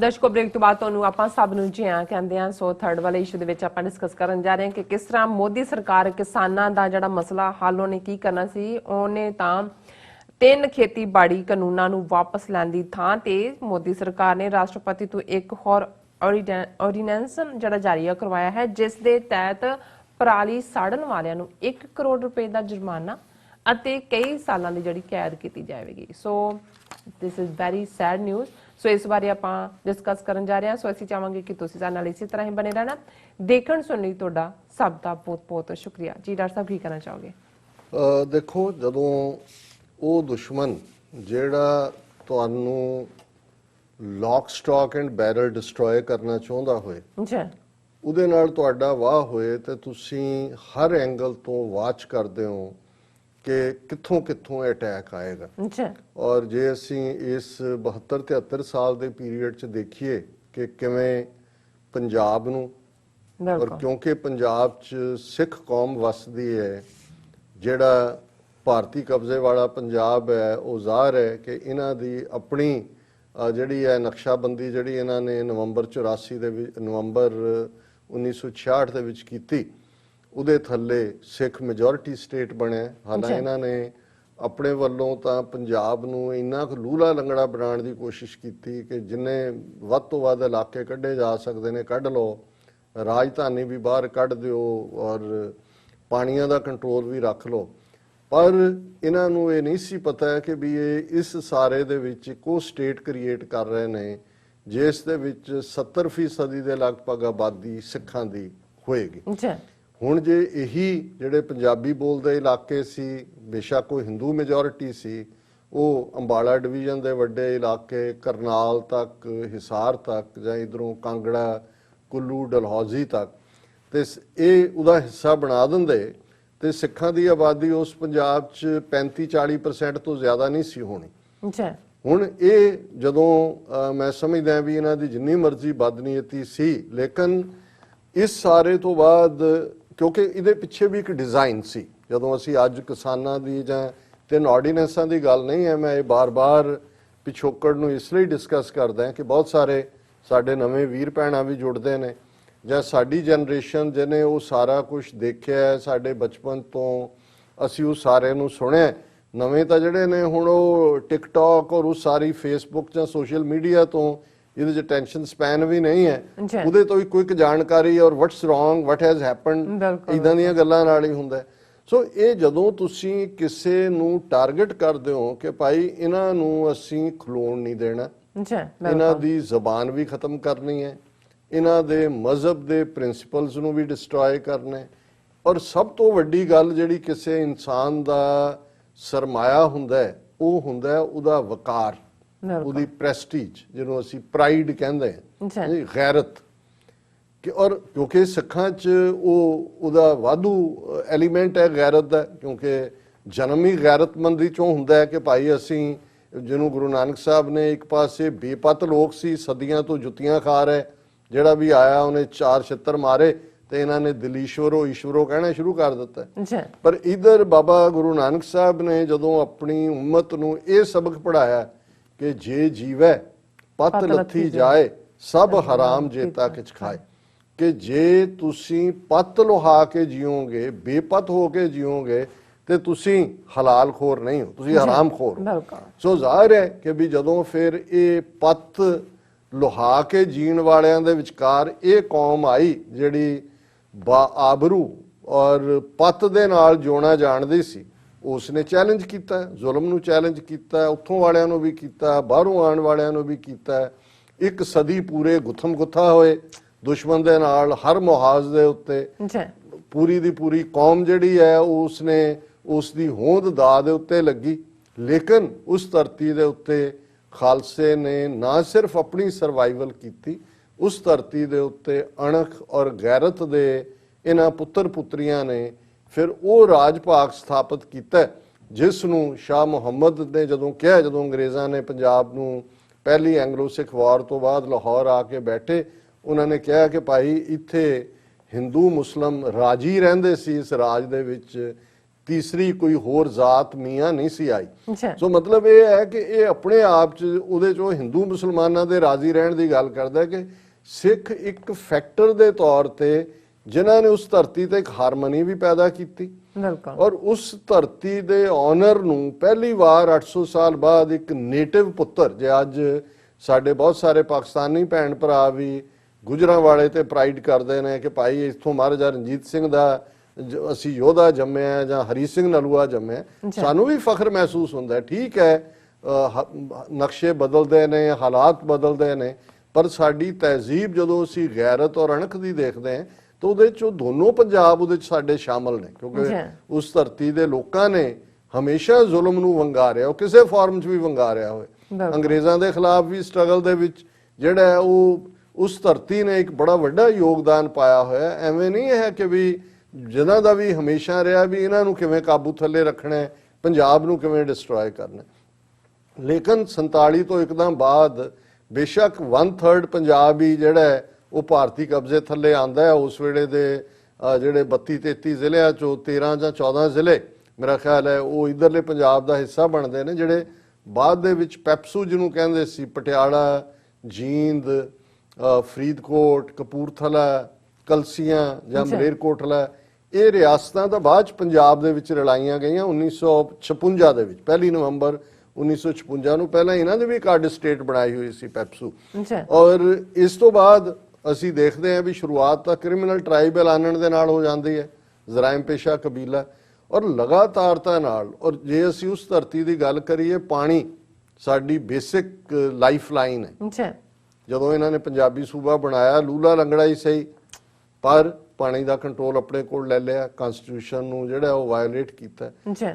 ਦਰਸ਼ਕੋ break ਤੋਂ ਬਾਅਦ ਤੁਹਾਨੂੰ ਆਪਾਂ ਸਭ ਨੂੰ ਜੀ ਆਇਆਂ ਕਹਿੰਦੇ ਆ। ਸੋ ਥਰਡ ਵਾਲੇ ਇਸ਼ੂ ਦੇ ਵਿੱਚ ਆਪਾਂ ਡਿਸਕਸ ਕਰਨ ਜਾ ਰਹੇ ਹਾਂ ਕਿ ਕਿਸ ਤਰ੍ਹਾਂ ਮੋਦੀ ਸਰਕਾਰ ਕਿਸਾਨਾਂ ਦਾ ਜਿਹੜਾ ਮਸਲਾ ਹੱਲ ਉਹਨੇ ਕੀ ਕਰਨਾ ਸੀ। ਉਹਨੇ ਤਾਂ 3 ਖੇਤੀਬਾੜੀ ਕਾਨੂੰਨਾਂ ਨੂੰ ਵਾਪਸ ਲੈਣ ਦੀ ਥਾਂ ਤੇ ਮੋਦੀ ਸਰਕਾਰ ਨੇ ਰਾਸ਼ਟਰਪਤੀ ਤੋਂ ਇੱਕ ਹੋਰ ਆਰਡੀਨੈਂਸ ਜਿਹੜਾ ਜਾਰੀ ਕਰਵਾਇਆ ਹੈ, ਜਿਸ ਦੇ ਤਹਿਤ ਪਰਾਲੀ ਸਾੜਨ ਵਾਲਿਆਂ ਨੂੰ 1 ਕਰੋੜ ਰੁਪਏ ਦਾ ਜੁਰਮਾਨਾ ਅਤੇ ਕਈ ਸਾਲਾਂ ਦੀ ਜਿਹੜੀ ਕੈਦ ਕੀਤੀ ਜਾਵੇਗੀ। So this is very sad news. So ਇਸ ਬਾਰੇ ਆਪਾਂ ਡਿਸਕਸ ਕਰਨ ਜਾ ਰਹੇ ਹਾਂ। ਸੋ ਅਸੀਂ ਚਾਹਾਂਗੇ ਕਿ ਤੁਸੀਂ ਸਾਡੇ ਨਾਲ ਇਸੇ ਤਰ੍ਹਾਂ ਹੀ ਬਣੇ ਰਹਿਣਾ। ਦੇਖਣ ਸੁਣਨ ਲਈ ਤੁਹਾਡਾ ਸਭ ਦਾ ਬਹੁਤ ਬਹੁਤ ਸ਼ੁਕਰੀਆ ਜੀ। ਡਾਕਟਰ ਸਾਹਿਬ ਕੀ ਕਹਿਣਾ ਚਾਹੋਗੇ? ਦੇਖੋ, ਜਦੋਂ ਉਹ ਦੁਸ਼ਮਣ ਜਿਹੜਾ ਤੁਹਾਨੂੰ lock stock and barrel destroy ਕਰਨਾ ਚਾਹੁੰਦਾ ਹੋਏ ਉਹਦੇ ਨਾਲ ਤੁਹਾਡਾ ਵਾਹ ਹੋਏ ਤੇ ਤੁਸੀਂ ਹਰ ਐਂਗਲ ਤੋਂ ਵਾਚ ਕਰਦੇ ਹੋ ਕਿ ਕਿੱਥੋਂ ਕਿੱਥੋਂ ਅਟੈਕ ਆਏਗਾ। ਔਰ ਜੇ ਅਸੀਂ ਇਸ 72-73 ਸਾਲ ਦੇ ਪੀਰੀਅਡ 'ਚ ਦੇਖੀਏ ਕਿ ਕਿਵੇਂ ਪੰਜਾਬ ਨੂੰ, ਔਰ ਕਿਉਂਕਿ ਪੰਜਾਬ 'ਚ ਸਿੱਖ ਕੌਮ ਵਸਦੀ ਹੈ, ਜਿਹੜਾ ਭਾਰਤੀ ਕਬਜ਼ੇ ਵਾਲਾ ਪੰਜਾਬ ਹੈ, ਉਹ ਜ਼ਾਹਰ ਹੈ ਕਿ ਇਹਨਾਂ ਦੀ ਆਪਣੀ ਜਿਹੜੀ ਹੈ ਨਕਸ਼ਾਬੰਦੀ ਜਿਹੜੀ ਇਹਨਾਂ ਨੇ ਨਵੰਬਰ 84 ਦੇ ਵਿੱਚ, ਨਵੰਬਰ 1966 ਦੇ ਵਿੱਚ ਕੀਤੀ, ਉਹਦੇ ਥੱਲੇ ਸਿੱਖ ਮੈਜੋਰਿਟੀ ਸਟੇਟ ਬਣਿਆ। ਹਾਲਾਂਕਿ ਇਹਨਾਂ ਨੇ ਆਪਣੇ ਵੱਲੋਂ ਤਾਂ ਪੰਜਾਬ ਨੂੰ ਇੰਨਾ ਕੁ ਲੂਲਾ ਲੰਗੜਾ ਬਣਾਉਣ ਦੀ ਕੋਸ਼ਿਸ਼ ਕੀਤੀ ਕਿ ਜਿੰਨੇ ਵੱਧ ਤੋਂ ਵੱਧ ਇਲਾਕੇ ਕੱਢੇ ਜਾ ਸਕਦੇ ਨੇ ਕੱਢ ਲਓ, ਰਾਜਧਾਨੀ ਵੀ ਬਾਹਰ ਕੱਢ ਦਿਓ ਔਰ ਪਾਣੀਆਂ ਦਾ ਕੰਟਰੋਲ ਵੀ ਰੱਖ ਲਓ। ਪਰ ਇਹਨਾਂ ਨੂੰ ਇਹ ਨਹੀਂ ਸੀ ਪਤਾ ਕਿ ਵੀ ਇਹ ਇਸ ਸਾਰੇ ਦੇ ਵਿੱਚ ਇੱਕੋ ਸਟੇਟ ਕ੍ਰੀਏਟ ਕਰ ਰਹੇ ਨੇ ਜਿਸ ਦੇ ਵਿੱਚ 70% ਦੇ ਲਗਭਗ ਆਬਾਦੀ ਸਿੱਖਾਂ ਦੀ ਹੋਏਗੀ। ਹੁਣ ਜੇ ਇਹੀ ਜਿਹੜੇ ਪੰਜਾਬੀ ਬੋਲਦੇ ਇਲਾਕੇ ਸੀ, ਬੇਸ਼ੱਕ ਕੋਈ ਹਿੰਦੂ ਮੈਜੋਰਿਟੀ ਸੀ, ਉਹ ਅੰਬਾਲਾ ਡਿਵੀਜ਼ਨ ਦੇ ਵੱਡੇ ਇਲਾਕੇ ਕਰਨਾਲ ਤੱਕ, ਹਿਸਾਰ ਤੱਕ ਜਾਂ ਇਧਰੋਂ ਕਾਂਗੜਾ, ਕੁੱਲੂ, ਡਲਹੌਜ਼ੀ ਤੱਕ, ਤੇ ਇਹ ਉਹਦਾ ਹਿੱਸਾ ਬਣਾ ਦਿੰਦੇ ਤੇ ਸਿੱਖਾਂ ਦੀ ਆਬਾਦੀ ਉਸ ਪੰਜਾਬ 'ਚ 35-40% ਤੋਂ ਜ਼ਿਆਦਾ ਨਹੀਂ ਸੀ ਹੋਣੀ। ਹੁਣ ਇਹ ਜਦੋਂ ਮੈਂ ਸਮਝਦਾ ਵੀ ਇਹਨਾਂ ਦੀ ਜਿੰਨੀ ਮਰਜ਼ੀ ਬਦਨੀਅਤੀ ਸੀ, ਲੇਕਿਨ ਇਸ ਸਾਰੇ ਤੋਂ ਬਾਅਦ ਕਿਉਂਕਿ ਇਹਦੇ ਪਿੱਛੇ ਵੀ ਇੱਕ ਡਿਜ਼ਾਈਨ ਸੀ। ਜਦੋਂ ਅਸੀਂ ਅੱਜ ਕਿਸਾਨਾਂ ਦੀ ਜਾਂ 3 ਆਰਡੀਨੈਂਸਾਂ ਦੀ ਗੱਲ ਨਹੀਂ ਹੈ, ਮੈਂ ਇਹ ਬਾਰ-ਬਾਰ ਪਿਛੋਕੜ ਨੂੰ ਇਸ ਲਈ ਡਿਸਕਸ ਕਰਦਾ ਕਿ ਬਹੁਤ ਸਾਰੇ ਸਾਡੇ ਨਵੇਂ ਵੀਰ ਭੈਣਾਂ ਵੀ ਜੁੜਦੇ ਨੇ ਜਾਂ ਸਾਡੀ ਜਨਰੇਸ਼ਨ ਜਿਹਨੇ ਉਹ ਸਾਰਾ ਕੁਝ ਦੇਖਿਆ, ਸਾਡੇ ਬਚਪਨ ਤੋਂ ਅਸੀਂ ਉਹ ਸਾਰੇ ਨੂੰ ਸੁਣਿਆ। ਨਵੇਂ ਤਾਂ ਜਿਹੜੇ ਨੇ ਹੁਣ ਉਹ ਟਿਕਟੌਕ ਔਰ ਉਹ ਸਾਰੀ ਫੇਸਬੁੱਕ ਜਾਂ ਸੋਸ਼ਲ ਮੀਡੀਆ ਤੋਂ ਇਹਦੇ 'ਚ ਟੈਨਸ਼ਨ ਸਪੈਨ ਵੀ ਨਹੀਂ ਹੈ, ਉਹਦੇ ਤੋਂ ਇੱਕ ਜਾਣਕਾਰੀ ਔਰ what's wrong, what has happened, ਇੱਦਾਂ ਦੀਆਂ ਗੱਲਾਂ ਨਾਲ ਹੀ ਹੁੰਦਾ। ਸੋ ਇਹ ਜਦੋਂ ਤੁਸੀਂ ਕਿਸੇ ਨੂੰ ਟਾਰਗੇਟ ਕਰਦੇ ਹੋ ਕਿ ਭਾਈ ਇਹਨਾਂ ਨੂੰ ਅਸੀਂ ਖਲੋਣ ਨਹੀਂ ਦੇਣਾ, ਇਹਨਾਂ ਦੀ ਜ਼ਬਾਨ ਵੀ ਖਤਮ ਕਰਨੀ ਹੈ, ਇਹਨਾਂ ਦੇ ਮਜ਼ਹਬ ਦੇ ਪ੍ਰਿੰਸੀਪਲਸ ਨੂੰ ਵੀ ਡਿਸਟਰੋਏ ਕਰਨਾ ਹੈ, ਔਰ ਸਭ ਤੋਂ ਵੱਡੀ ਗੱਲ ਜਿਹੜੀ ਕਿਸੇ ਇਨਸਾਨ ਦਾ ਸਰਮਾਇਆ ਹੁੰਦਾ ਉਹ ਹੁੰਦਾ ਉਹਦਾ ਵਕਾਰ, ਉਹਦੀ ਪ੍ਰੈਸਟੀਜ, ਜਿਹਨੂੰ ਅਸੀਂ ਪ੍ਰਾਈਡ ਕਹਿੰਦੇ ਹਾਂ, ਗੈਰਤ। ਕਿ ਔਰ ਕਿਉਂਕਿ ਸਿੱਖਾਂ 'ਚ ਉਹਦਾ ਵਾਧੂ ਐਲੀਮੈਂਟ ਹੈ ਗੈਰਤ ਦਾ, ਕਿਉਂਕਿ ਜਨਮ ਹੀ ਗੈਰਤਮੰਦੀ 'ਚੋਂ ਹੁੰਦਾ ਹੈ ਕਿ ਭਾਈ ਅਸੀਂ, ਜਿਹਨੂੰ ਗੁਰੂ ਨਾਨਕ ਸਾਹਿਬ ਨੇ ਇੱਕ ਪਾਸੇ ਬੇਪਤ ਲੋਕ ਸੀ, ਸਦੀਆਂ ਤੋਂ ਜੁੱਤੀਆਂ ਖਾ ਰਹੇ, ਜਿਹੜਾ ਵੀ ਆਇਆ ਉਹਨੇ 4 ਛਿੱਤਰ ਮਾਰੇ ਤੇ ਇਹਨਾਂ ਨੇ ਦਿਲੀਸ਼ਵਰੋ ਈਸ਼ਵਰੋ ਕਹਿਣਾ ਸ਼ੁਰੂ ਕਰ ਦਿੱਤਾ। ਪਰ ਇਧਰ ਬਾਬਾ ਗੁਰੂ ਨਾਨਕ ਸਾਹਿਬ ਨੇ ਜਦੋਂ ਆਪਣੀ ਉਮਤ ਨੂੰ ਇਹ ਸਬਕ ਪੜਾਇਆ ਕਿ ਜੇ ਜੀਵੈ ਪਤ ਲੱਥੀ ਜਾਏ ਸਭ ਹਰਾਮ ਜੇਤਾ ਕਿਛ ਖਾਏ, ਕਿ ਜੇ ਤੁਸੀਂ ਪੱਤ ਲੁਹਾ ਕੇ ਜੀਓਗੇ, ਬੇਪਤ ਹੋ ਕੇ ਜੀਓਗੇ ਤੇ ਤੁਸੀਂ ਹਲਾਲ ਖੋਰ ਨਹੀਂ ਹੋ, ਤੁਸੀਂ ਹਰਾਮ ਖੋਰ ਹੋ। ਸੋ ਜ਼ਾਹਿਰ ਹੈ ਕਿ ਵੀ ਜਦੋਂ ਫਿਰ ਇਹ ਪੱਤ ਲੁਹਾ ਕੇ ਜੀਣ ਵਾਲਿਆਂ ਦੇ ਵਿਚਕਾਰ ਇਹ ਕੌਮ ਆਈ ਜਿਹੜੀ ਬਾਆਬਰੂ ਔਰ ਪੱਤ ਦੇ ਨਾਲ ਜਿਉਣਾ ਜਾਣਦੀ ਸੀ, ਉਸਨੇ ਚੈਲੰਜ ਕੀਤਾ, ਜ਼ੁਲਮ ਨੂੰ ਚੈਲੰਜ ਕੀਤਾ, ਉੱਥੋਂ ਵਾਲਿਆਂ ਨੂੰ ਵੀ ਕੀਤਾ, ਬਾਹਰੋਂ ਆਉਣ ਵਾਲਿਆਂ ਨੂੰ ਵੀ ਕੀਤਾ। 1 ਸਦੀ ਪੂਰੇ ਗੁੱਥਮ ਗੁੱਥਾ ਹੋਏ ਦੁਸ਼ਮਣ ਦੇ ਨਾਲ, ਹਰ ਮੁਹਾਜ਼ ਦੇ ਉੱਤੇ ਪੂਰੀ ਦੀ ਪੂਰੀ ਕੌਮ ਜਿਹੜੀ ਹੈ ਉਸਨੇ ਉਸ ਦੀ ਹੋਂਦ ਦਾ ਦੇ ਉੱਤੇ ਲੱਗੀ। ਲੇਕਿਨ ਉਸ ਧਰਤੀ ਦੇ ਉੱਤੇ ਖਾਲਸੇ ਨੇ ਨਾ ਸਿਰਫ ਆਪਣੀ ਸਰਵਾਈਵਲ ਕੀਤੀ, ਉਸ ਧਰਤੀ ਦੇ ਉੱਤੇ ਅਣਖ ਔਰ ਗੈਰਤ ਦੇ ਇਹਨਾਂ ਪੁੱਤਰ ਪੁੱਤਰੀਆਂ ਨੇ ਫਿਰ ਉਹ ਰਾਜ ਭਾਗ ਸਥਾਪਿਤ ਕੀਤਾ, ਜਿਸ ਨੂੰ ਸ਼ਾਹ ਮੁਹੰਮਦ ਨੇ ਜਦੋਂ ਕਿਹਾ, ਜਦੋਂ ਅੰਗਰੇਜ਼ਾਂ ਨੇ ਪੰਜਾਬ ਨੂੰ ਪਹਿਲੀ ਐਂਗਲੋ ਸਿੱਖ ਵਾਰ ਤੋਂ ਬਾਅਦ ਲਾਹੌਰ ਆ ਕੇ ਬੈਠੇ, ਉਹਨਾਂ ਨੇ ਕਿਹਾ ਕਿ ਭਾਈ ਇੱਥੇ ਹਿੰਦੂ ਮੁਸਲਮ ਰਾਜੀ ਰਹਿੰਦੇ ਸੀ ਇਸ ਰਾਜ ਦੇ ਵਿੱਚ, ਤੀਸਰੀ ਕੋਈ ਹੋਰ ਜ਼ਾਤ ਮੀਆਂ ਨਹੀਂ ਸੀ ਆਈ। ਸੋ ਮਤਲਬ ਇਹ ਹੈ ਕਿ ਇਹ ਆਪਣੇ ਆਪ ਚ ਉਹਦੇ ਚੋਂ ਹਿੰਦੂ ਮੁਸਲਮਾਨਾਂ ਦੇ ਰਾਜ਼ੀ ਰਹਿਣ ਦੀ ਗੱਲ ਕਰਦਾ ਕਿ ਸਿੱਖ ਇੱਕ ਫੈਕਟਰ ਦੇ ਤੌਰ ਤੇ ਜਿਨ੍ਹਾਂ ਨੇ ਉਸ ਧਰਤੀ ਤੇ ਇੱਕ ਹਾਰਮਨੀ ਵੀ ਪੈਦਾ ਕੀਤੀ ਔਰ ਉਸ ਧਰਤੀ ਦੇ ਓਨਰ ਨੂੰ ਪਹਿਲੀ ਵਾਰ 800 ਸਾਲ ਬਾਅਦ ਇੱਕ ਨੇਟਿਵ ਪੁੱਤਰ, ਜੇ ਅੱਜ ਸਾਡੇ ਬਹੁਤ ਸਾਰੇ ਪਾਕਿਸਤਾਨੀ ਭੈਣ ਭਰਾ ਵੀ ਗੁਜਰਾਂਵਾਲੇ ਤੇ ਪ੍ਰਾਈਡ ਕਰਦੇ ਨੇ ਕਿ ਭਾਈ ਇੱਥੋਂ ਮਹਾਰਾਜਾ ਰਣਜੀਤ ਸਿੰਘ ਦਾ ਅਸੀਂ ਯੋਧਾ ਜੰਮਿਆ ਜਾਂ ਹਰੀ ਸਿੰਘ ਨਲੂਆ ਜੰਮਿਆ, ਸਾਨੂੰ ਵੀ ਫਖਰ ਮਹਿਸੂਸ ਹੁੰਦਾ। ਠੀਕ ਹੈ, ਨਕਸ਼ੇ ਬਦਲਦੇ ਨੇ, ਹਾਲਾਤ ਬਦਲਦੇ ਨੇ, ਪਰ ਸਾਡੀ ਤਹਿਜ਼ੀਬ ਜਦੋਂ ਅਸੀਂ ਗੈਰਤ ਔਰ ਅਣਖ ਦੀ ਦੇਖਦੇ ਹਾਂ ਤਾਂ ਉਹਦੇ ਚ ਦੋਨੋਂ ਪੰਜਾਬ ਉਹਦੇ ਚ ਸਾਡੇ ਸ਼ਾਮਲ ਨੇ, ਕਿਉਂਕਿ ਉਸ ਧਰਤੀ ਦੇ ਲੋਕਾਂ ਨੇ ਹਮੇਸ਼ਾ ਜ਼ੁਲਮ ਨੂੰ ਵੰਗਾਰਿਆ, ਉਹ ਕਿਸੇ ਫਾਰਮ ਚ ਵੀ ਵੰਗਾਰਿਆ ਹੋਵੇ। ਅੰਗਰੇਜ਼ਾਂ ਦੇ ਖਿਲਾਫ ਵੀ ਸਟਰਗਲ ਦੇ ਵਿੱਚ ਜਿਹੜਾ ਉਹ ਉਸ ਧਰਤੀ ਨੇ ਇੱਕ ਬੜਾ ਵੱਡਾ ਯੋਗਦਾਨ ਪਾਇਆ ਹੋਇਆ। ਐਵੇਂ ਨਹੀਂ ਹੈ ਕਿ ਵੀ ਜਿਨ੍ਹਾਂ ਦਾ ਵੀ ਹਮੇਸ਼ਾ ਰਿਹਾ ਵੀ ਇਹਨਾਂ ਨੂੰ ਕਿਵੇਂ ਕਾਬੂ ਥੱਲੇ ਰੱਖਣਾ ਹੈ, ਪੰਜਾਬ ਨੂੰ ਕਿਵੇਂ ਡਿਸਟਰੋਏ ਕਰਨਾ। ਲੇਕਿਨ 47 ਤੋਂ ਇੱਕਦਮ ਬਾਅਦ ਬੇਸ਼ੱਕ 1/3 ਪੰਜਾਬ ਹੀ ਜਿਹੜਾ ਉਹ ਭਾਰਤੀ ਕਬਜ਼ੇ ਥੱਲੇ ਆਂਦਾ ਹੈ। ਉਸ ਵੇਲੇ ਦੇ ਜਿਹੜੇ 32-33 ਜ਼ਿਲ੍ਹਿਆਂ ਚੋਂ 13 ਜਾਂ 14 ਜ਼ਿਲ੍ਹੇ ਮੇਰਾ ਖਿਆਲ ਹੈ ਉਹ ਇਧਰਲੇ ਪੰਜਾਬ ਦਾ ਹਿੱਸਾ ਬਣਦੇ ਨੇ, ਜਿਹੜੇ ਬਾਅਦ ਦੇ ਵਿੱਚ ਪੈਪਸੂ ਜਿਹਨੂੰ ਕਹਿੰਦੇ ਸੀ, ਪਟਿਆਲਾ, ਜੀਂਦ, ਫਰੀਦਕੋਟ, ਕਪੂਰਥਲਾ, ਕਲਸੀਆਂ ਜਾਂ ਮਲੇਰਕੋਟਲਾ, ਇਹ ਰਿਆਸਤਾਂ ਤਾਂ ਬਾਅਦ ਚ ਪੰਜਾਬ ਦੇ ਵਿੱਚ ਰਲਾਈਆਂ ਗਈਆਂ 1956 ਦੇ ਵਿੱਚ। 1 ਨਵੰਬਰ 1956 ਨੂੰ ਪਹਿਲਾਂ ਇਹਨਾਂ ਦੀ ਵੀ ਇੱਕ ਅੱਡ ਸਟੇਟ ਬਣਾਈ ਹੋਈ ਸੀ ਪੈਪਸੂ। ਔਰ ਇਸ ਤੋਂ ਬਾਅਦ ਅਸੀਂ ਦੇਖਦੇ ਹਾਂ ਵੀ ਸ਼ੁਰੂਆਤ ਤਾਂ ਕ੍ਰਿਮੀਨਲ ਟ੍ਰਾਈਬ ਐਲਾਨਣ ਦੇ ਨਾਲ ਹੋ ਜਾਂਦੀ ਹੈ, ਜ਼ਰਾਇਮ ਪੇਸ਼ਾ ਕਬੀਲਾ, ਔਰ ਲਗਾਤਾਰਤਾ ਨਾਲ। ਔਰ ਜੇ ਅਸੀਂ ਉਸ ਧਰਤੀ ਦੀ ਗੱਲ ਕਰੀਏ, ਪਾਣੀ ਸਾਡੀ ਬੇਸਿਕ ਲਾਈਫ ਲਾਈਨ ਹੈ। ਜਦੋਂ ਇਹਨਾਂ ਨੇ ਪੰਜਾਬੀ ਸੂਬਾ ਬਣਾਇਆ, ਲੂਲਾ ਲੰਗੜਾ ਹੀ ਸਹੀ, ਪਰ ਪਾਣੀ ਦਾ ਕੰਟਰੋਲ ਆਪਣੇ ਕੋਲ ਲੈ ਲਿਆ, ਕਨਸਟੀਟਿਊਸ਼ਨ ਨੂੰ ਜਿਹੜਾ ਉਹ ਵਾਇਓਲੇਟ ਕੀਤਾ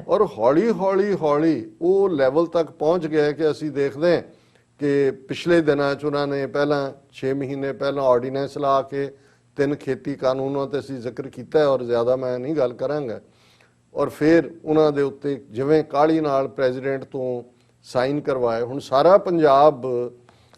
ਔਰ ਹੌਲੀ ਹੌਲੀ ਹੌਲੀ ਉਹ ਲੈਵਲ ਤੱਕ ਪਹੁੰਚ ਗਿਆ ਕਿ ਅਸੀਂ ਦੇਖਦੇ ਹਾਂ ਕਿ ਪਿਛਲੇ ਦਿਨਾਂ 'ਚ ਉਹਨਾਂ ਨੇ ਪਹਿਲਾਂ 6 ਮਹੀਨੇ ਪਹਿਲਾਂ ਆਰਡੀਨੈਂਸ ਲਾ ਕੇ 3 ਖੇਤੀ ਕਾਨੂੰਨਾਂ ਤੇ ਅਸੀਂ ਜ਼ਿਕਰ ਕੀਤਾ ਔਰ ਜ਼ਿਆਦਾ ਮੈਂ ਨਹੀਂ ਗੱਲ ਕਰਾਂਗਾ। ਔਰ ਫਿਰ ਉਹਨਾਂ ਦੇ ਉੱਤੇ ਜਿਵੇਂ ਕਾਹਲੀ ਨਾਲ ਪ੍ਰੈਜ਼ੀਡੈਂਟ ਤੋਂ ਸਾਈਨ ਕਰਵਾਏ। ਹੁਣ ਸਾਰਾ ਪੰਜਾਬ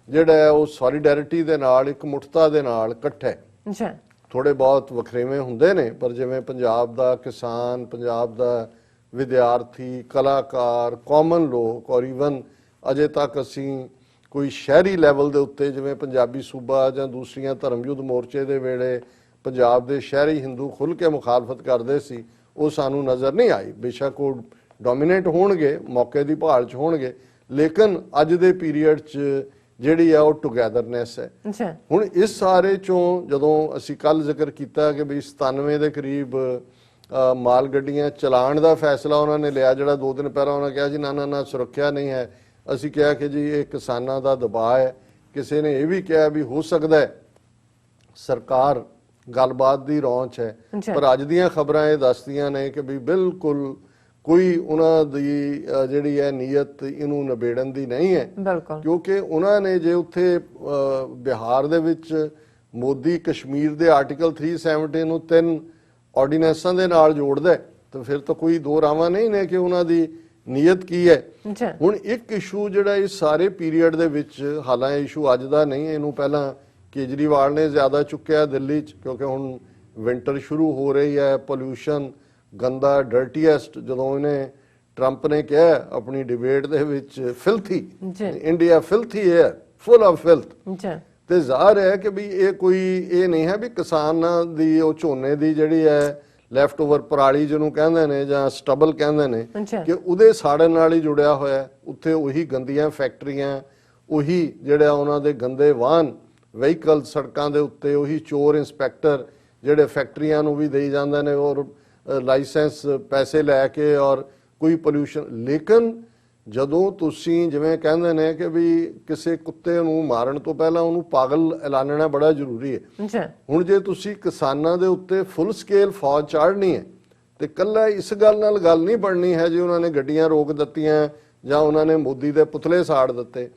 ਜਿਹੜਾ ਹੈ ਉਹ ਸੋਲੀਡੈਰਿਟੀ ਦੇ ਨਾਲ, ਇੱਕ ਮੁੱਠਤਾ ਦੇ ਨਾਲ ਇਕੱਠਾ ਹੈ। ਥੋੜੇ ਬਹੁਤ ਵਖਰੇਵੇਂ ਹੁੰਦੇ ਨੇ, ਪਰ ਜਿਵੇਂ ਪੰਜਾਬ ਦਾ ਕਿਸਾਨ, ਪੰਜਾਬ ਦਾ ਵਿਦਿਆਰਥੀ, ਕਲਾਕਾਰ, ਕਾਮਨ ਲੋਕ, ਔਰ ਈਵਨ ਅਜੇ ਤੱਕ ਅਸੀਂ ਕੋਈ ਸ਼ਹਿਰੀ ਲੈਵਲ ਦੇ ਉੱਤੇ ਜਿਵੇਂ ਪੰਜਾਬੀ ਸੂਬਾ ਜਾਂ ਦੂਸਰੀਆਂ ਧਰਮ ਯੁੱਧ ਮੋਰਚੇ ਦੇ ਵੇਲੇ ਪੰਜਾਬ ਦੇ ਸ਼ਹਿਰੀ ਹਿੰਦੂ ਖੁੱਲ੍ਹ ਕੇ ਮੁਖਾਲਫਤ ਕਰਦੇ ਸੀ, ਉਹ ਸਾਨੂੰ ਨਜ਼ਰ ਨਹੀਂ ਆਈ। ਬੇਸ਼ੱਕ ਉਹ ਡੋਮੀਨੇਟ ਹੋਣਗੇ, ਮੌਕੇ ਦੀ ਭਾਲ 'ਚ ਹੋਣਗੇ, ਲੇਕਿਨ ਅੱਜ ਦੇ ਪੀਰੀਅਡ 'ਚ ਜਿਹੜੀ ਆ ਉਹ ਟੁਗੈਦਰਨੈਸ ਹੈ। ਹੁਣ ਇਸ ਸਾਰੇ ਚੋਂ ਜਦੋਂ ਅਸੀਂ ਕੱਲ ਜ਼ਿਕਰ ਕੀਤਾ ਕਿ ਵੀ 97 ਦੇ ਕਰੀਬ ਮਾਲ ਗੱਡੀਆਂ ਚਲਾਉਣ ਦਾ ਫੈਸਲਾ ਉਹਨਾਂ ਨੇ ਲਿਆ, ਜਿਹੜਾ 2 ਦਿਨ ਪਹਿਲਾਂ ਉਹਨਾਂ ਕਿਹਾ ਜੀ ਨਾ ਸੁਰੱਖਿਆ ਨਹੀਂ ਹੈ। ਅਸੀਂ ਕਿਹਾ ਕਿ ਜੀ ਇਹ ਕਿਸਾਨਾਂ ਦਾ ਦਬਾਅ ਹੈ। ਕਿਸੇ ਨੇ ਇਹ ਵੀ ਕਿਹਾ ਵੀ ਹੋ ਸਕਦਾ ਹੈ ਸਰਕਾਰ ਗੱਲਬਾਤ ਦੀ ਰੌਂਚ ਹੈ, ਪਰ ਅੱਜ ਦੀਆਂ ਖਬਰਾਂ ਇਹ ਦੱਸਦੀਆਂ ਨੇ ਕਿ ਵੀ ਬਿਲਕੁਲ ਕੋਈ ਉਹਨਾਂ ਦੀ ਜਿਹੜੀ ਹੈ ਨੀਅਤ ਇਹਨੂੰ ਨਿਬੇੜਨ ਦੀ ਨਹੀਂ ਹੈ। ਕਿਉਂਕਿ ਉਹਨਾਂ ਨੇ ਜੇ ਉੱਥੇ ਬਿਹਾਰ ਦੇ ਵਿੱਚ ਮੋਦੀ ਕਸ਼ਮੀਰ ਦੇ ਆਰਟੀਕਲ 370 ਨੂੰ 3 ਆਰਡੀਨੈਂਸਾਂ ਦੇ ਨਾਲ ਜੋੜਦਾ ਤਾਂ ਫਿਰ ਤਾਂ ਕੋਈ ਦੋ ਰਾਵਾਂ ਨਹੀਂ ਨੇ ਕਿ ਉਹਨਾਂ ਦੀ ਨੀਅਤ ਕੀ ਹੈ। ਹੁਣ ਇੱਕ ਇਸ਼ੂ ਜਿਹੜਾ ਇਸ ਸਾਰੇ ਪੀਰੀਅਡ ਦੇ ਵਿੱਚ, ਹਾਲਾਂਕਿ ਇਸ਼ੂ ਅੱਜ ਦਾ ਨਹੀਂ, ਇਹਨੂੰ ਪਹਿਲਾਂ ਕੇਜਰੀਵਾਲ ਨੇ ਜ਼ਿਆਦਾ ਚੁੱਕਿਆ ਦਿੱਲੀ 'ਚ, ਕਿਉਂਕਿ ਹੁਣ ਵਿੰਟਰ ਸ਼ੁਰੂ ਹੋ ਰਹੀ ਹੈ, ਪੋਲਿਊਸ਼ਨ ਗੰਦਾ, ਡਰਟੀਐਸਟ, ਜਦੋਂ ਇਹਨੇ ਟਰੰਪ ਨੇ ਕਿਹਾ ਆਪਣੀ ਡਿਬੇਟ ਦੇ ਵਿੱਚ ਫਿਲਥੀ ਇੰਡੀਆ, ਫਿਲਥੀ ਏਅਰ, ਫੁੱਲ ਆਫ ਫਿਲਥ, ਤੇ ਜ਼ਾਹਰ ਹੈ ਕਿ ਵੀ ਇਹ ਕੋਈ ਇਹ ਨਹੀਂ ਹੈ ਵੀ ਕਿਸਾਨਾਂ ਦੀ ਉਹ ਝੋਨੇ ਦੀ ਜਿਹੜੀ ਹੈ ਲੈਫਟ ਓਵਰ ਪਰਾਲੀ ਜਿਹਨੂੰ ਕਹਿੰਦੇ ਨੇ ਜਾਂ ਸਟਬਲ ਕਹਿੰਦੇ ਨੇ ਕਿ ਉਹਦੇ ਸਾੜਨ ਨਾਲ ਹੀ ਜੁੜਿਆ ਹੋਇਆ। ਉੱਥੇ ਉਹੀ ਗੰਦੀਆਂ ਫੈਕਟਰੀਆਂ, ਉਹੀ ਜਿਹੜਾ ਉਹਨਾਂ ਦੇ ਗੰਦੇ ਵਾਹਨ ਵਹੀਕਲ ਸੜਕਾਂ ਦੇ ਉੱਤੇ, ਉਹੀ ਚੋਰ ਇੰਸਪੈਕਟਰ ਜਿਹੜੇ ਫੈਕਟਰੀਆਂ ਨੂੰ ਵੀ ਦੇਈ ਜਾਂਦੇ ਨੇ ਔਰ ਲਾਇਸੈਂਸ ਪੈਸੇ ਲੈ ਕੇ, ਔਰ ਕੋਈ ਪੋਲਿਊਸ਼ਨ। ਲੇਕਿਨ ਜਦੋਂ ਤੁਸੀਂ ਜਿਵੇਂ ਕਹਿੰਦੇ ਨੇ ਕਿ ਵੀ ਕਿਸੇ ਕੁੱਤੇ ਨੂੰ ਮਾਰਨ ਤੋਂ ਪਹਿਲਾਂ ਉਹਨੂੰ ਪਾਗਲ ਐਲਾਨਣਾ ਬੜਾ ਜ਼ਰੂਰੀ ਹੈ। ਹੁਣ ਜੇ ਤੁਸੀਂ ਕਿਸਾਨਾਂ ਦੇ ਉੱਤੇ ਫੁੱਲ ਸਕੇਲ ਫੌਜ ਚਾੜਨੀ ਹੈ ਤੇ ਕੱਲਾ ਇਸ ਗੱਲ ਨਾਲ ਗੱਲ ਨਹੀਂ ਬਣਨੀ ਹੈ ਜੇ ਉਹਨਾਂ ਨੇ ਗੱਡੀਆਂ ਰੋਕ ਦਿੱਤੀਆਂ ਜਾਂ ਉਹਨਾਂ ਨੇ ਮੋਦੀ ਦੇ ਪੁਤਲੇ ਸਾੜ ਦਿੱਤੇ।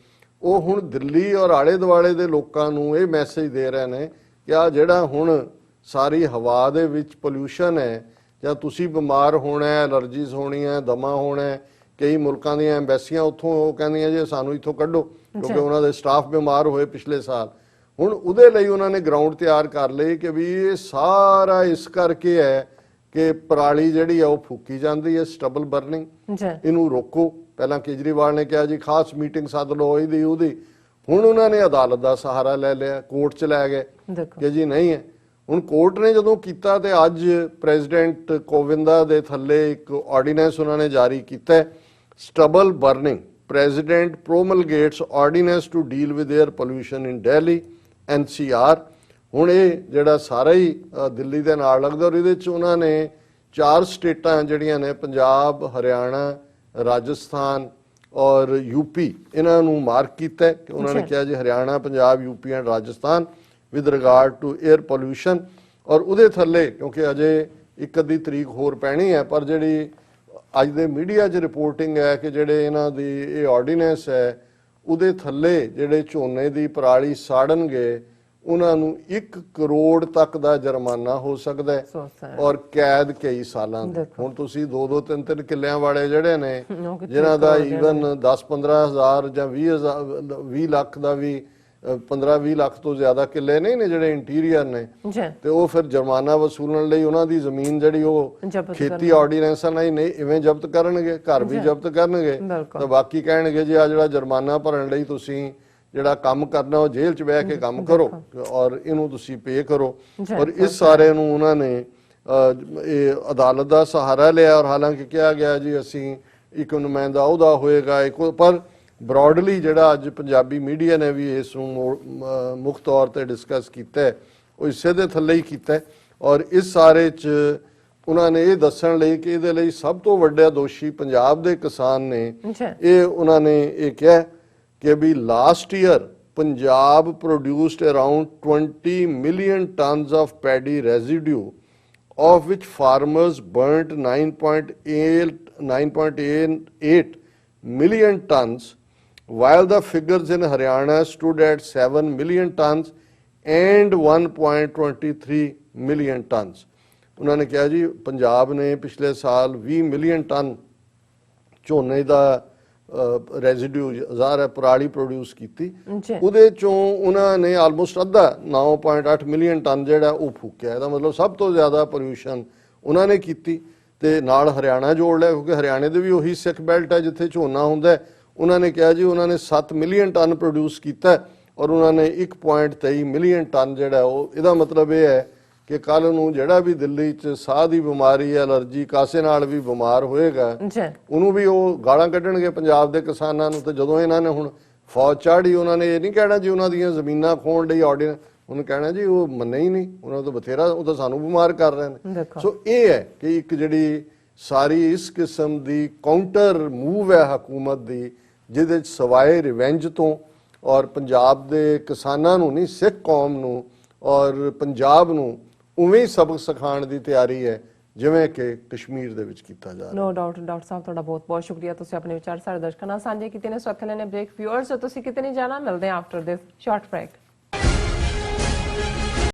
ਉਹ ਹੁਣ ਦਿੱਲੀ ਔਰ ਆਲੇ ਦੁਆਲੇ ਦੇ ਲੋਕਾਂ ਨੂੰ ਇਹ ਮੈਸੇਜ ਦੇ ਰਹੇ ਨੇ ਕਿ ਆ ਜਿਹੜਾ ਹੁਣ ਸਾਰੀ ਹਵਾ ਦੇ ਵਿੱਚ ਪੋਲਿਊਸ਼ਨ ਹੈ, ਜਾਂ ਤੁਸੀਂ ਬਿਮਾਰ ਹੋਣਾ ਹੈ, ਐਲਰਜੀਜ਼ ਹੋਣੀਆਂ, ਦਮਾ ਹੋਣਾ। ਕਈ ਮੁਲਕਾਂ ਦੀਆਂ ਐਮਬੈਸੀਆਂ ਉੱਥੋਂ ਉਹ ਕਹਿੰਦੀਆਂ ਜੀ ਸਾਨੂੰ ਇੱਥੋਂ ਕੱਢੋ ਕਿਉਂਕਿ ਉਹਨਾਂ ਦੇ ਸਟਾਫ ਬਿਮਾਰ ਹੋਏ ਪਿਛਲੇ ਸਾਲ। ਹੁਣ ਉਹਦੇ ਲਈ ਉਹਨਾਂ ਨੇ ਗਰਾਊਂਡ ਤਿਆਰ ਕਰ ਲਈ ਕਿ ਵੀ ਇਹ ਸਾਰਾ ਇਸ ਕਰਕੇ ਹੈ ਕਿ ਪਰਾਲੀ ਜਿਹੜੀ ਆ ਉਹ ਫੂਕੀ ਜਾਂਦੀ ਹੈ, ਸਟਬਲ ਬਰਨਿੰਗ, ਇਹਨੂੰ ਰੋਕੋ। ਪਹਿਲਾਂ ਕੇਜਰੀਵਾਲ ਨੇ ਕਿਹਾ ਜੀ ਖਾਸ ਮੀਟਿੰਗ ਸੱਦ ਲਓ ਇਹਦੀ ਉਹਦੀ, ਹੁਣ ਉਹਨਾਂ ਨੇ ਅਦਾਲਤ ਦਾ ਸਹਾਰਾ ਲੈ ਲਿਆ, ਕੋਰਟ 'ਚ ਲੈ ਗਏ ਕਿ ਜੀ ਨਹੀਂ ਹੈ। ਹੁਣ ਕੋਰਟ ਨੇ ਜਦੋਂ ਕੀਤਾ ਤੇ ਅੱਜ ਪ੍ਰੈਜ਼ੀਡੈਂਟ ਕੋਵਿੰਦਾ ਦੇ ਥੱਲੇ ਇੱਕ ਆਰਡੀਨੈਂਸ ਉਹਨਾਂ ਨੇ ਜਾਰੀ ਕੀਤਾ, stubble burning president promulgates ordinance to deal with air pollution in Delhi NCR। ਹੁਣ ਇਹ ਜਿਹੜਾ ਸਾਰਾ ਹੀ ਦਿੱਲੀ ਦੇ ਨਾਲ ਲੱਗਦਾ, ਔਰ ਇਹਦੇ 'ਚ ਉਹਨਾਂ ਨੇ 4 ਸਟੇਟਾਂ ਜਿਹੜੀਆਂ ਨੇ ਪੰਜਾਬ, ਹਰਿਆਣਾ, ਰਾਜਸਥਾਨ ਔਰ UP, ਇਹਨਾਂ ਨੂੰ ਮਾਰਕ ਕੀਤਾ ਕਿ ਉਹਨਾਂ ਨੇ ਕਿਹਾ ਜੀ Haryana, Punjab, UP and Rajasthan with regard to air pollution. ਔਰ ਉਹਦੇ ਥੱਲੇ ਕਿਉਂਕਿ ਅਜੇ 1 ਤਰੀਕ ਹੋਰ ਪੈਣੀ ਹੈ, ਪਰ ਜਿਹੜੀ ਅੱਜ ਦੇ ਮੀਡੀਆ 'ਚ ਰਿਪੋਰਟਿੰਗ ਹੈ ਕਿ ਜਿਹੜੇ ਇਹਨਾਂ ਦੀ ਇਹ ਆਰਡੀਨੈਂਸ ਹੈ ਉਹਦੇ ਥੱਲੇ ਜਿਹੜੇ ਝੋਨੇ ਦੀ ਪਰਾਲੀ ਸਾੜਨਗੇ ਉਹਨਾਂ ਨੂੰ 1 ਕਰੋੜ ਤੱਕ ਦਾ ਜੁਰਮਾਨਾ ਹੋ ਸਕਦਾ ਹੈ ਔਰ ਕੈਦ ਕਈ ਸਾਲਾਂ ਦੀ। ਹੁਣ ਤੁਸੀਂ 2-2, 3-3 ਕਿੱਲਿਆਂ ਵਾਲੇ ਜਿਹੜੇ ਨੇ ਜਿਨ੍ਹਾਂ ਦਾ ਈਵਨ 10-15 ਹਜ਼ਾਰ ਜਾਂ 20 ਲੱਖ ਦਾ ਵੀ 15-20 ਲੱਖ ਤੋਂ ਜ਼ਿਆਦਾ ਕਿੱਲੇ ਨਹੀਂ ਨੇ ਜਿਹੜੇ ਇੰਟੀਰੀਅਰ ਨੇ, ਤੇ ਉਹ ਫਿਰ ਜੁਰਮਾਨਾ ਵਸੂਲਣ ਲਈ ਉਹਨਾਂ ਦੀ ਜ਼ਮੀਨ ਜਿਹੜੀ ਉਹ ਖੇਤੀ ਆਰਡੀਨੈਂਸਾਂ ਨਾਲ ਹੀ ਨਹੀਂ ਇਵੇਂ ਜ਼ਬਤ ਕਰਨਗੇ, ਘਰ ਵੀ ਜ਼ਬਤ ਕਰਨਗੇ, ਤਾਂ ਬਾਕੀ ਕਹਿਣਗੇ ਜੀ ਆ ਜਿਹੜਾ ਜੁਰਮਾਨਾ ਭਰਨ ਲਈ ਤੁਸੀਂ ਜਿਹੜਾ ਕੰਮ ਕਰਨਾ ਉਹ ਜੇਲ੍ਹ 'ਚ ਬਹਿ ਕੇ ਕੰਮ ਕਰੋ ਔਰ ਇਹਨੂੰ ਤੁਸੀਂ ਪੇ ਕਰੋ। ਔਰ ਇਸ ਸਾਰੇ ਨੂੰ ਉਹਨਾਂ ਨੇ ਇਹ ਅਦਾਲਤ ਦਾ ਸਹਾਰਾ ਲਿਆ, ਔਰ ਹਾਲਾਂਕਿ ਕਿਹਾ ਗਿਆ ਜੀ ਅਸੀਂ ਇੱਕ ਨੁਮਾਇੰਦਾ ਉਹਦਾ ਹੋਏਗਾ, ਪਰ ਬ੍ਰੌਡਲੀ ਜਿਹੜਾ ਅੱਜ ਪੰਜਾਬੀ ਮੀਡੀਆ ਨੇ ਵੀ ਇਸ ਨੂੰ ਮੁੱਖ ਤੌਰ ਤੇ ਡਿਸਕਸ ਕੀਤਾ ਉਹ ਇਸੇ ਦੇ ਥੱਲੇ ਹੀ ਕੀਤਾ। ਔਰ ਇਸ ਸਾਰੇ 'ਚ ਉਹਨਾਂ ਨੇ ਇਹ ਦੱਸਣ ਲਈ ਕਿ ਇਹਦੇ ਲਈ ਸਭ ਤੋਂ ਵੱਡਾ ਦੋਸ਼ੀ ਪੰਜਾਬ ਦੇ ਕਿਸਾਨ ਨੇ। ਇਹ ਉਹਨਾਂ ਨੇ ਇਹ ਕਿਹਾ ਕਿ ਵੀ last year Punjab produced around 20 million tons of paddy residue, of which farmers burnt 9.88 million tons, while the figures in Haryana stood at 7 million tons and 1.23 million tons. ਉਹਨਾਂ ਨੇ ਕਿਹਾ ਜੀ ਪੰਜਾਬ ਨੇ ਪਿਛਲੇ ਸਾਲ 20 ਮਿਲੀਅਨ ਟਨ ਝੋਨੇ ਦਾ ਰੈਜ਼ੀਡਿਊ ਜ਼ਾਹਰ ਪਰਾਲੀ ਪ੍ਰੋਡਿਊਸ ਕੀਤੀ, ਉਹਦੇ ਚੋਂ ਉਹਨਾਂ ਨੇ ਆਲਮੋਸਟ ਅੱਧਾ 9.8 ਮਿਲੀਅਨ ਟਨ ਜਿਹੜਾ ਉਹ ਫੂਕਿਆ। ਇਹਦਾ ਮਤਲਬ ਸਭ ਤੋਂ ਜ਼ਿਆਦਾ ਪੋਲਿਊਸ਼ਨ ਉਹਨਾਂ ਨੇ ਕੀਤੀ। ਤੇ ਨਾਲ ਹਰਿਆਣਾ ਜੋੜ ਲਿਆ ਕਿਉਂਕਿ ਹਰਿਆਣੇ ਦੇ ਵੀ ਉਹੀ ਸਿੱਖ ਬੈਲਟ ਹੈ ਜਿੱਥੇ ਝੋਨਾ ਹੁੰਦਾ। ਉਹਨਾਂ ਨੇ ਕਿਹਾ ਜੀ ਉਹਨਾਂ ਨੇ 7 ਮਿਲੀਅਨ ਟਨ ਪ੍ਰੋਡਿਊਸ ਕੀਤਾ ਔਰ ਉਹਨਾਂ ਨੇ 1.23 ਮਿਲੀਅਨ ਟਨ ਜਿਹੜਾ ਉਹ, ਇਹਦਾ ਮਤਲਬ ਇਹ ਹੈ ਕਿ ਕੱਲ ਨੂੰ ਜਿਹੜਾ ਵੀ ਦਿੱਲੀ 'ਚ ਸਾਹ ਦੀ ਬਿਮਾਰੀ, ਐਲਰਜੀ, ਕਾਸੇ ਨਾਲ ਵੀ ਬਿਮਾਰ ਹੋਏਗਾ ਉਹਨੂੰ ਵੀ ਉਹ ਗਾਲਾਂ ਕੱਢਣਗੇ ਪੰਜਾਬ ਦੇ ਕਿਸਾਨਾਂ ਨੂੰ। ਤੇ ਜਦੋਂ ਇਹਨਾਂ ਨੇ ਹੁਣ ਫੌਜ ਚਾੜੀ, ਉਹਨਾਂ ਨੇ ਇਹ ਨਹੀਂ ਕਹਿਣਾ ਜੀ ਉਹਨਾਂ ਦੀਆਂ ਜ਼ਮੀਨਾਂ ਖੋਣ ਲਈ ਆਰਡੀਨੈਂਸ, ਉਹਨੂੰ ਕਹਿਣਾ ਜੀ ਉਹ ਮੰਨੇ ਹੀ ਨਹੀਂ, ਉਹਨਾਂ ਤੋਂ ਬਥੇਰਾ ਉਹ ਤਾਂ ਸਾਨੂੰ ਬਿਮਾਰ ਕਰ ਰਹੇ ਨੇ। ਸੋ ਇਹ ਹੈ ਕਿ ਇੱਕ ਜਿਹੜੀ ਸਾਰੀ ਇਸ ਕਿਸਮ ਦੀ ਕਾਊਂਟਰ ਮੂਵ ਹੈ ਹਕੂਮਤ ਦੀ, ਜਿਹਦੇ 'ਚ ਸਵਾਏ ਰਿਵੈਂਜ ਤੋਂ ਔਰ ਪੰਜਾਬ ਦੇ ਕਿਸਾਨਾਂ ਨੂੰ ਨਹੀਂ, ਸਿੱਖ ਕੌਮ ਨੂੰ ਔਰ ਪੰਜਾਬ ਨੂੰ ਉਵੇਂ ਹੀ ਸਬਕ ਸਿਖਾਉਣ ਦੀ ਤਿਆਰੀ ਹੈ ਜਿਵੇਂ ਕਿ ਕਸ਼ਮੀਰ ਦੇ ਵਿੱਚ ਕੀਤਾ ਜਾ ਰਿਹਾ। No doubt. ਡਾਕਟਰ ਸਾਹਿਬ ਤੁਹਾਡਾ ਬਹੁਤ ਬਹੁਤ ਸ਼ੁਕਰੀਆ, ਤੁਸੀਂ ਆਪਣੇ ਵਿਚਾਰ ਸਾਡੇ ਦਰਸ਼ਕਾਂ ਨਾਲ ਸਾਂਝੇ ਕੀਤੇ ਨੇ। ਸੋ ਇੱਥੇ ਲੈਣੇ ਬ੍ਰੇਕ। ਵਿਊਅਰਸ ਤੁਸੀਂ ਕਿਤੇ ਨਹੀਂ ਜਾਣਾ, ਮਿਲਦੇ ਹਾਂ ਆਫਟਰ ਦਿਸ ਸ਼ਾਰਟ ਬ੍ਰੇਕ।